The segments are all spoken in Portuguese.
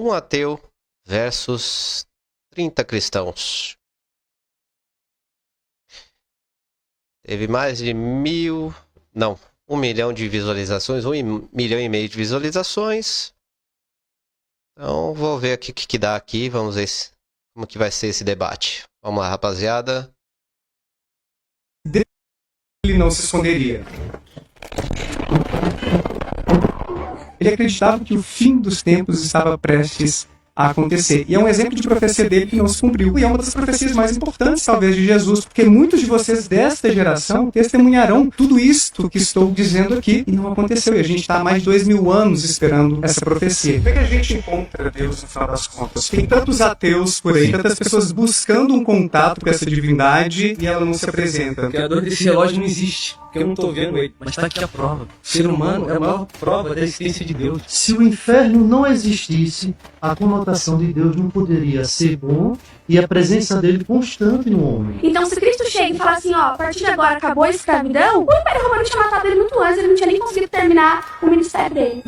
Um ateu versus 30 cristãos. Teve mais de 1 milhão de visualizações, 1,5 milhão de visualizações. Então, vou ver aqui o que dá aqui, vamos ver como que vai ser esse debate. Vamos lá, rapaziada. Ele não se esconderia. Ele acreditava que o fim dos tempos estava prestes a acontecer. E é um exemplo de profecia dele que não se cumpriu. E é uma das profecias mais importantes, talvez, de Jesus, porque muitos de vocês desta geração testemunharão tudo isto que estou dizendo aqui e não aconteceu. E a gente está há mais de 2000 anos esperando essa profecia. Como é que a gente encontra Deus no final das contas? Tem tantos ateus por aí, tantas pessoas buscando um contato com essa divindade e ela não se apresenta. O criador desse relógio não existe, porque eu não estou vendo ele, mas está aqui a prova. O ser humano é a maior prova da existência de Deus. Se o inferno não existisse, a conotação de Deus não poderia ser bom e a presença dele constante no homem. Então, se Cristo chega e fala assim, ó, a partir de agora acabou a escravidão, o Império Romano tinha matado ele muito antes, ele não tinha nem conseguido terminar o ministério dele.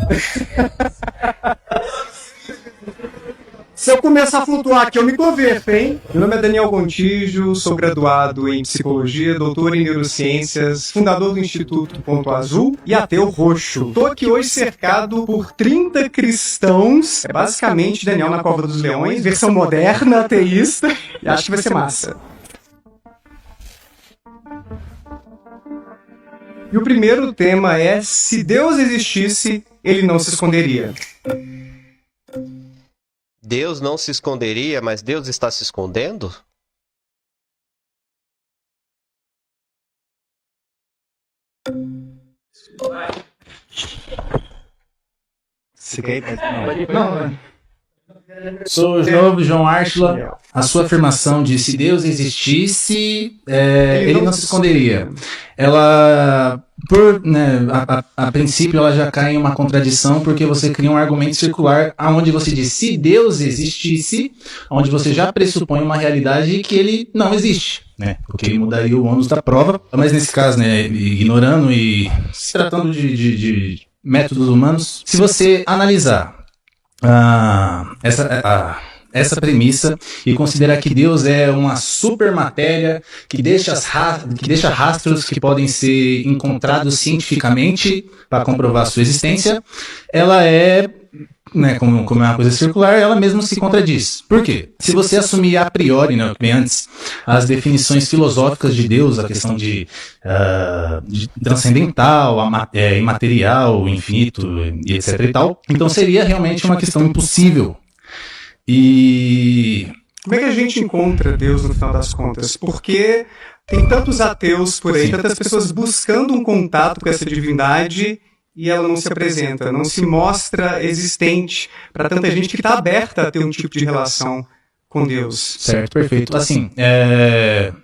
Se eu começar a flutuar aqui, eu me converto, hein? Meu nome é Daniel Gontijo, sou graduado em Psicologia, doutor em Neurociências, fundador do Instituto Ponto Azul e ateu roxo. Estou aqui hoje cercado por 30 cristãos, é basicamente Daniel na Cova dos Leões, versão moderna, ateísta, e acho que vai ser massa. E o primeiro tema é: se Deus existisse, ele não se esconderia. Deus não se esconderia, mas Deus está se escondendo? Você quer ir? Não. Sou o novo João Ártila. A sua afirmação de se Deus existisse, ele não se esconderia. Ela, a princípio, ela já cai em uma contradição, porque você cria um argumento circular onde você diz se Deus existisse, onde você já pressupõe uma realidade que ele não existe, né? Porque ele mudaria o ônus da prova. Mas nesse caso, né, ignorando e se tratando de métodos humanos, se você analisar essa premissa e considerar que Deus é uma supermatéria que deixa rastros que podem ser encontrados cientificamente para comprovar sua existência, ela é, né, como é uma coisa circular, ela mesma se contradiz. Por quê? Se você assumir a priori, né, bem antes, as definições filosóficas de Deus, a questão de transcendental, imaterial, infinito, e etc e tal, então seria realmente uma questão impossível. E como é que a gente encontra Deus no final das contas? Porque tem tantos ateus por aí, tantas pessoas buscando um contato com essa divindade e ela não se apresenta, não se mostra existente para tanta gente que está aberta a ter um tipo de relação com Deus. Certo, perfeito. Assim,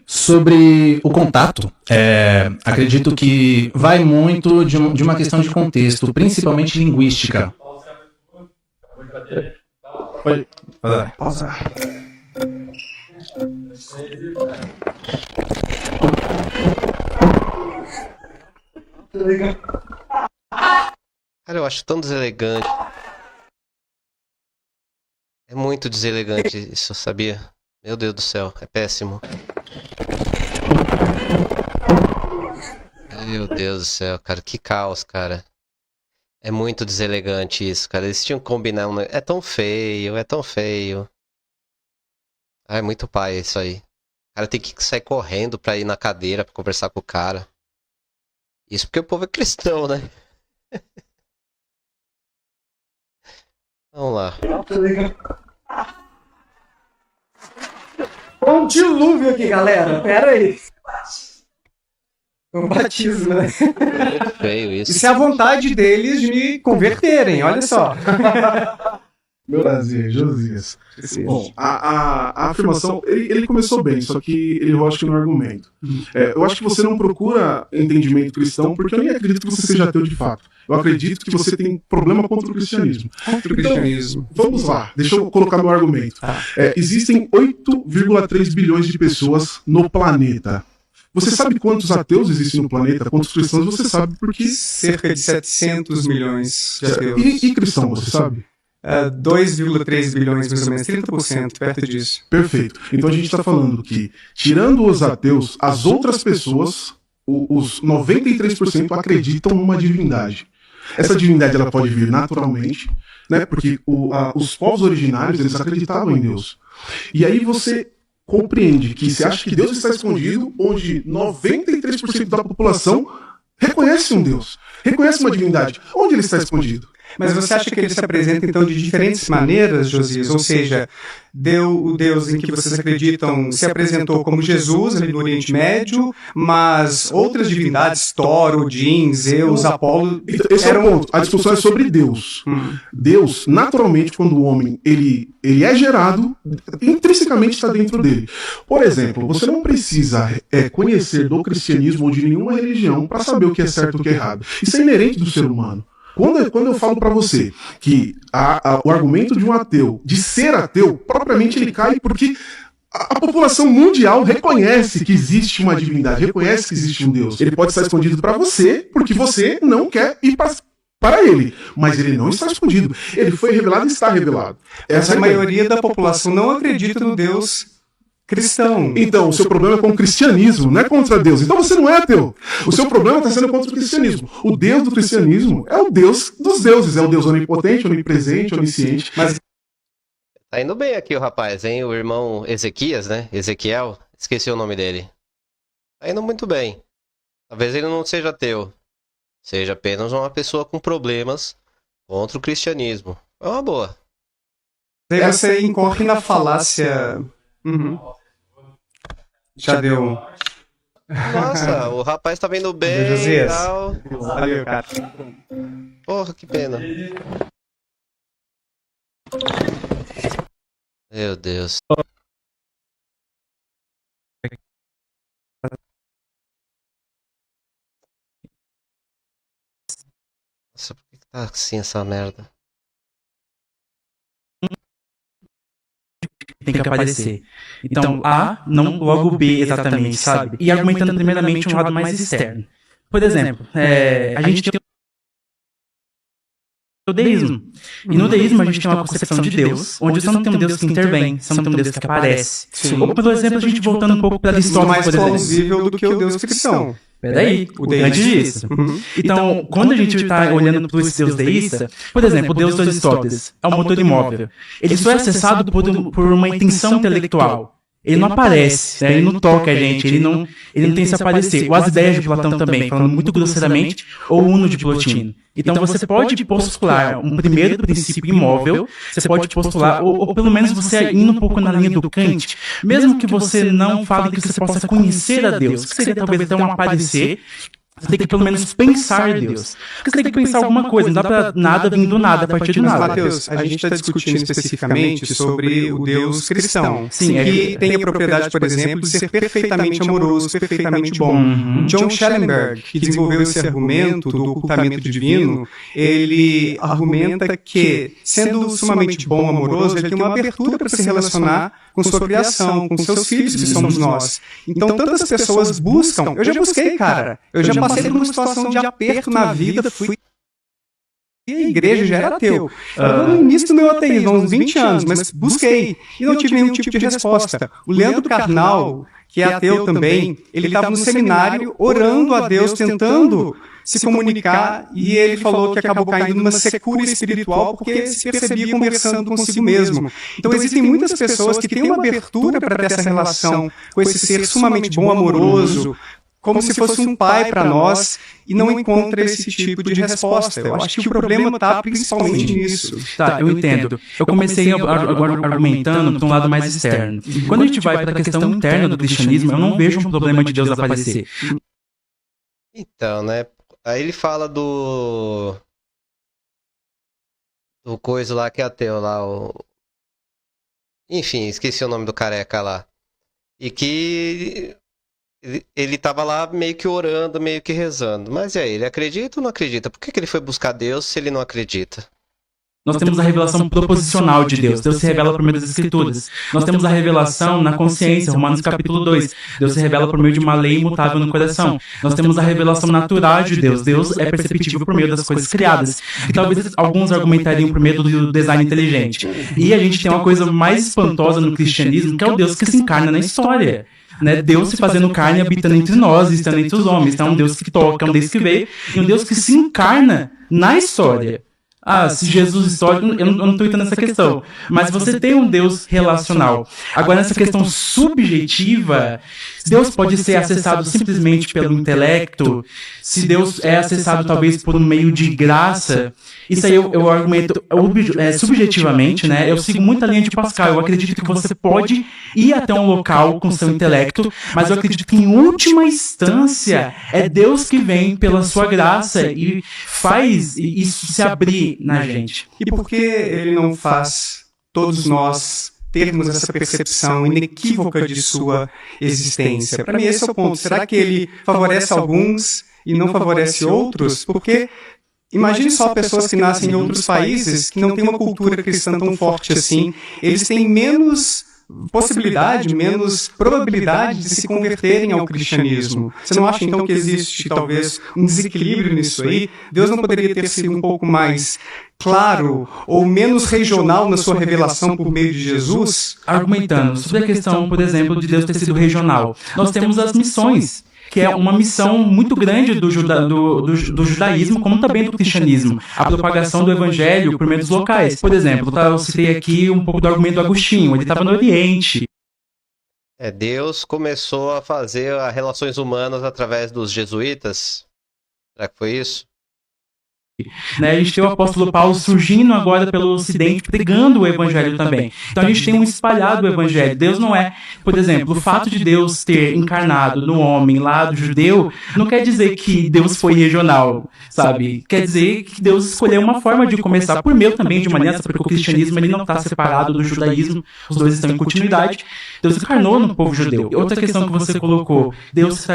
sobre o contato, acredito que vai muito de uma questão de contexto, principalmente linguística. Pode pausa. Cara, eu acho tão deselegante. É muito deselegante isso, sabia? Meu Deus do céu, é péssimo. Meu Deus do céu, cara, que caos, cara. É muito deselegante isso, cara. Eles tinham que combinar um... É tão feio, é tão feio. Ah, é muito pai isso aí. O cara tem que sair correndo pra ir na cadeira pra conversar com o cara. Isso porque o povo é cristão, né? Vamos lá. Um dilúvio aqui, galera. Pera aí. Um batismo, né? Muito feio isso. Isso é a vontade deles de me converterem, olha só. Meu prazer, Josias. Bom, a afirmação, ele começou bem, só que ele acho que no argumento. Eu acho que você não procura entendimento cristão, porque eu nem acredito que você seja ateu de fato. Eu acredito que você tem problema contra o cristianismo. Então, vamos lá, deixa eu colocar meu argumento. Existem 8,3 bilhões de pessoas no planeta. Você sabe quantos ateus existem no planeta? Quantos cristãos você sabe? Porque cerca de 700 milhões de ateus. E cristão, você sabe? 2,3 bilhões, mais ou menos, 30%, perto disso. Perfeito. Então a gente está falando que, tirando os ateus, as outras pessoas, os 93% acreditam numa divindade. Essa divindade ela pode vir naturalmente, né? Porque os povos originários eles acreditavam em Deus. E aí você compreende que você acha que Deus está escondido, onde 93% da população reconhece um Deus, reconhece uma divindade. Onde ele está escondido? Mas você acha que ele se apresenta, então, de diferentes maneiras, Josias? Ou seja, o Deus em que vocês acreditam se apresentou como Jesus ali no Oriente Médio, mas outras divindades, Thor, Odin, Zeus, Apolo... Esse é o ponto. A discussão é sobre Deus. Deus, naturalmente, quando o homem ele é gerado, intrinsecamente está dentro dele. Por exemplo, você não precisa conhecer do cristianismo ou de nenhuma religião para saber o que é certo e o que é errado. Isso é inerente do ser humano. Quando eu falo para você que o argumento de um ateu, de ser ateu, propriamente ele cai porque a população mundial reconhece que existe uma divindade, reconhece que existe um Deus. Ele pode estar escondido para você porque você não quer ir para ele, mas ele não está escondido. Ele foi revelado e está revelado. Essa a maioria da população não acredita no Deus cristão. Então, o seu problema é com o cristianismo, não é contra Deus. Então você não é ateu. O seu problema está sendo contra o cristianismo. O Deus do cristianismo é o Deus dos deuses. É o Deus onipotente, onipresente, onisciente. Mas tá indo bem aqui o rapaz, hein? O irmão Ezequias, né? Ezequiel. Esqueci o nome dele. Tá indo muito bem. Talvez ele não seja ateu. Seja apenas uma pessoa com problemas contra o cristianismo. É uma boa. Aí você incorre na falácia... Já deu. Nossa, o rapaz tá vendo bem e tal. Valeu, cara. Porra, que pena. Meu Deus. Nossa, por que tá assim essa merda? Tem que aparecer. Então, A, não logo B exatamente, sabe? E argumentando primeiramente um lado mais externo. Por exemplo, a gente tem o deísmo. E no deísmo a gente tem uma concepção de Deus, onde você não tem um Deus que intervém, você não tem um Deus que aparece. Sim. Ou, por exemplo, a gente voltando um pouco para Aristóteles, mais por exemplo. plausível do que o Deus cristão. Peraí, antes disso. Então, quando a gente está olhando para esse Deus deísta, por exemplo, o Deus de Aristóteles é um motor imóvel. Ele só é acessado por uma intenção intelectual. Ele não aparece, né? Ele não toca a gente, ele não tem esse aparecer. Ou as ideias de Platão também, falando muito grosseiramente, ou o Uno de Plotino. Então você pode postular um primeiro princípio imóvel, você pode postular, ou pelo menos você indo um pouco na linha do Kant, mesmo que você não fale que você possa conhecer a Deus, que seria talvez até um aparecer, você tem que pelo menos pensar Deus. Porque você tem que pensar alguma coisa, não dá pra nada vir do nada, a partir do nada. Mateus, a gente está discutindo especificamente sobre o Deus cristão. Sim, que tem a propriedade, por exemplo, de ser perfeitamente amoroso, perfeitamente bom. John Schellenberg, que desenvolveu esse argumento do ocultamento divino, ele argumenta que, sendo sumamente bom, amoroso, ele tem uma abertura para se relacionar com sua criação, com seus filhos, que somos nós. Então, tantas pessoas buscam... Eu já busquei, cara. Eu já passei por uma situação de aperto na vida, fui... E a igreja já era ateu. No início do meu ateísmo, há uns 20 anos, mas busquei. E não tive nenhum tipo de resposta. O Leandro Carnal, que é ateu também, ele estava no seminário orando a Deus, tentando se comunicar, e ele falou que acabou caindo numa secura espiritual porque se percebia conversando consigo mesmo. Então existem muitas pessoas que têm uma abertura para ter essa relação com esse ser sumamente bom, amoroso, como se fosse um pai para nós, e não encontra esse tipo de resposta. Eu acho que o problema está principalmente nisso. Tá, eu entendo. Eu comecei agora argumentando para um lado mais externo. Quando a gente vai para a questão interna do cristianismo, eu não vejo um problema de Deus aparecer. Então, né? Aí ele fala do coisa lá que é ateu lá, enfim, esqueci o nome do careca lá. E que ele tava lá meio que orando, meio que rezando. Mas e aí, ele acredita ou não acredita? Por que ele foi buscar Deus se ele não acredita? Nós temos a revelação proposicional de Deus. Deus se revela por meio das Escrituras. Nós temos a revelação na consciência, Romanos capítulo 2. Deus se revela por meio de uma lei imutável no coração. Nós temos a revelação natural de Deus. Deus é perceptível por meio das coisas criadas. E talvez alguns argumentariam por meio do design inteligente. E a gente tem uma coisa mais espantosa no cristianismo, que é o Deus que se encarna na história. Né? Deus se fazendo carne, habitando entre nós, estando entre os homens. Então é um Deus que toca, é um Deus que veio, e um Deus que se encarna na história. Se Jesus histórico, eu não estou entrando nessa questão. Mas você tem um Deus relacional. Agora, nessa questão subjetiva, Deus pode ser acessado simplesmente pelo intelecto, se Deus é acessado talvez por um meio de graça. Isso aí eu argumento subjetivamente, né? Eu sigo muita linha de Pascal. Eu acredito que você pode ir até um local com seu intelecto, mas eu acredito que em última instância é Deus que vem pela sua graça e faz isso se abrir na gente. E por que ele não faz todos nós termos essa percepção inequívoca de sua existência? Para mim esse é o ponto. Será que ele favorece alguns e não favorece outros? Porque imagine só pessoas que nascem em outros países que não têm uma cultura cristã tão forte assim. Eles têm menos possibilidade, menos probabilidade de se converterem ao cristianismo. Você não acha então que existe talvez um desequilíbrio nisso aí? Deus não poderia ter sido um pouco mais claro ou menos regional na sua revelação por meio de Jesus? Argumentando sobre a questão, por exemplo, de Deus ter sido regional, nós temos as missões, que é uma missão muito grande do judaísmo, como também do cristianismo. A propagação do evangelho por meio dos locais. Por exemplo, eu citei aqui um pouco do argumento do Agostinho, ele estava no Oriente. Deus começou a fazer as relações humanas através dos jesuítas? Será que foi isso? Né, a gente tem o apóstolo Paulo surgindo agora pelo Ocidente, pregando o evangelho também. Então a gente tem um espalhado evangelho. Deus não é, por exemplo, o fato de Deus ter encarnado no homem lá do judeu, não quer dizer que Deus foi regional, sabe? Quer dizer que Deus escolheu uma forma de começar, por meio também de uma aliança, porque o cristianismo ele não está separado do judaísmo, os dois estão em continuidade. Deus encarnou no povo judeu. Outra questão que você colocou, Deus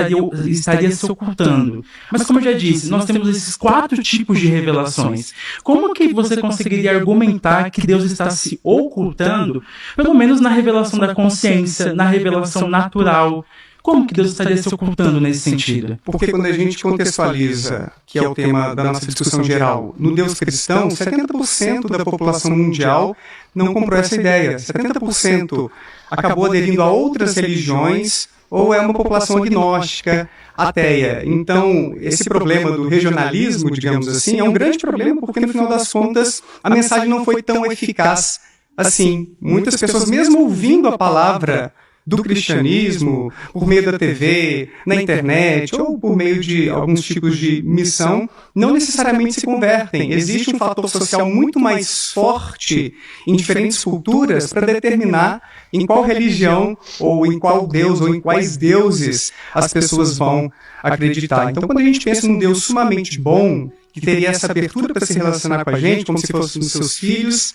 estaria se ocultando. Mas como eu já disse, nós temos esses 4 tipos de revelações. Como que você conseguiria argumentar que Deus está se ocultando, pelo menos na revelação da consciência, na revelação natural? Como que Deus estaria se ocultando nesse sentido? Porque quando a gente contextualiza, que é o tema da nossa discussão geral, no Deus cristão, 70% da população mundial não comprou essa ideia. 70% acabou aderindo a outras religiões ou é uma população agnóstica, ateia. Então, esse problema do regionalismo, digamos assim, é um grande problema porque, no final das contas, a mensagem não foi tão eficaz assim. Muitas pessoas, mesmo ouvindo a palavra do cristianismo, por meio da TV, na internet, ou por meio de alguns tipos de missão, não necessariamente se convertem. Existe um fator social muito mais forte em diferentes culturas para determinar em qual religião, ou em qual Deus, ou em quais deuses as pessoas vão acreditar. Então, quando a gente pensa num Deus sumamente bom, que teria essa abertura para se relacionar com a gente, como se fossem os seus filhos,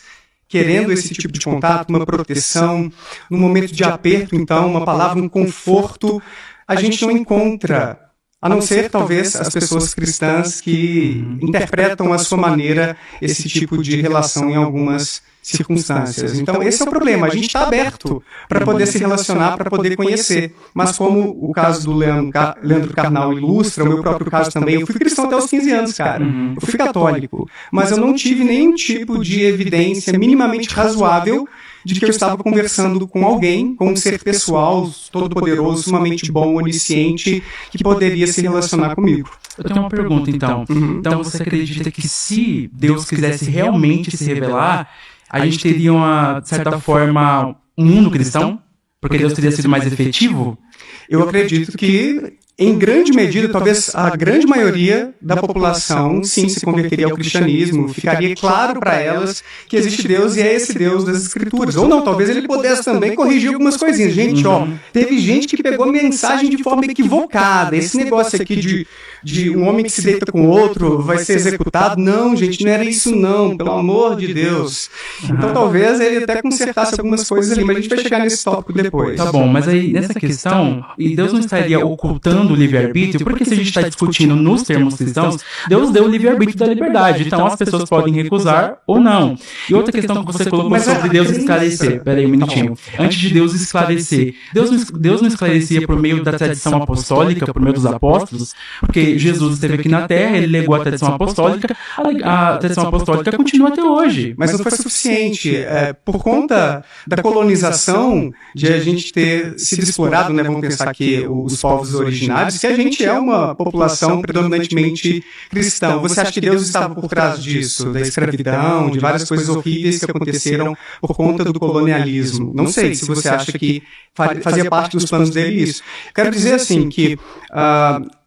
querendo esse tipo de contato, uma proteção, num momento de aperto, então, uma palavra, um conforto, a gente não encontra, a não ser, talvez, as pessoas cristãs que interpretam à sua maneira esse tipo de relação em algumas circunstâncias. Então, esse é o problema. A gente está aberto para poder se relacionar, para poder conhecer. Mas como o caso do Leandro Carnal ilustra, o meu próprio caso também, eu fui cristão até os 15 anos, cara. Eu fui católico. Mas eu não tive nenhum tipo de evidência minimamente razoável de que eu estava conversando com alguém, com um ser pessoal, todo-poderoso, sumamente bom, onisciente, que poderia se relacionar comigo. Eu tenho uma pergunta, então. Então, você acredita que se Deus quisesse realmente se revelar, a gente teria, de certa forma, um mundo cristão? Porque Deus teria sido mais efetivo? Eu acredito que, em grande medida, talvez a grande maioria da população, sim, se converteria ao cristianismo. Ficaria claro para elas que existe Deus e é esse Deus das Escrituras. Ou não, talvez ele pudesse também corrigir algumas coisinhas. Gente, teve gente que pegou a mensagem de forma equivocada. Esse negócio aqui de de um homem que se deita com outro vai ser executado. Não, gente, não era isso não, pelo amor de Deus. Então talvez ele até consertasse algumas coisas ali, mas a gente vai chegar nesse tópico depois. Tá bom, mas aí nessa questão, e Deus não estaria ocultando o livre-arbítrio, porque se a gente está discutindo nos termos cristãos, Deus deu o livre-arbítrio da liberdade, então as pessoas podem recusar ou não. E outra questão que você colocou sobre Deus esclarecer, peraí um minutinho, antes de Deus esclarecer, Deus não esclarecia por meio da tradição apostólica, por meio dos apóstolos, porque Jesus esteve aqui na Terra, ele legou a tradição apostólica, a tradição apostólica continua até hoje. Mas não foi suficiente. Por conta da colonização, de a gente ter sido explorado, né, vamos pensar aqui os povos originários, que a gente é uma população predominantemente cristã. Você acha que Deus estava por trás disso? Da escravidão, de várias coisas horríveis que aconteceram por conta do colonialismo? Não sei se você acha que fazia parte dos planos dele isso. Quero dizer assim que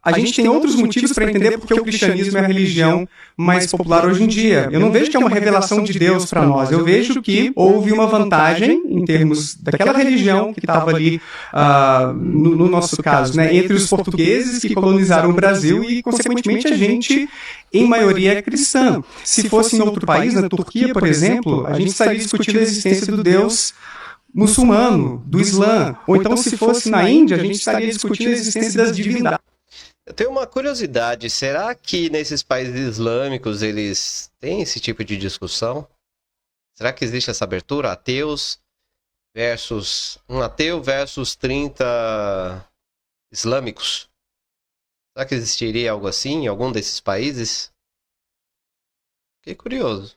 a gente tem outros motivos para entender porque o cristianismo é a religião mais popular hoje em dia. Eu não vejo que é uma revelação de Deus para nós. Eu vejo que houve uma vantagem em termos daquela religião que estava ali, no nosso caso, né, entre os portugueses que colonizaram o Brasil e, consequentemente, a gente, em maioria, é cristã. Se fosse em outro país, na Turquia, por exemplo, a gente estaria discutindo a existência do Deus muçulmano, do Islã. Ou então, se fosse na Índia, a gente estaria discutindo a existência das divindades. Eu tenho uma curiosidade, será que nesses países islâmicos eles têm esse tipo de discussão? Será que existe essa abertura? Um ateu versus 30 islâmicos? Será que existiria algo assim em algum desses países? Fiquei curioso.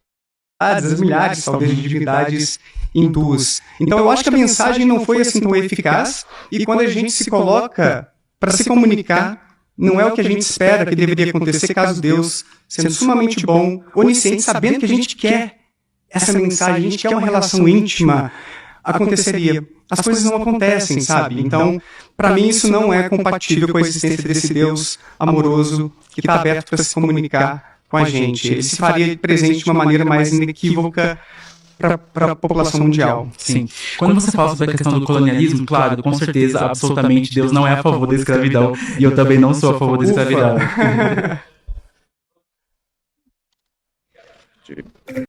As milhares, talvez, de divindades hindus. Então eu acho que a mensagem não foi assim tão eficaz, e quando a gente se coloca para se comunicar, não é o que a gente espera que deveria acontecer caso Deus, sendo sumamente bom, onisciente, sabendo que a gente quer essa mensagem, a gente quer uma relação íntima, aconteceria. As coisas não acontecem, sabe? Então, para mim, isso não é compatível com a existência desse Deus amoroso que está aberto para se comunicar com a gente. Ele se faria presente de uma maneira mais inequívoca para a população mundial. Sim. Quando você fala sobre a questão do colonialismo, claro, com certeza, absolutamente, Deus não é a favor da escravidão, e eu também não sou a favor da escravidão.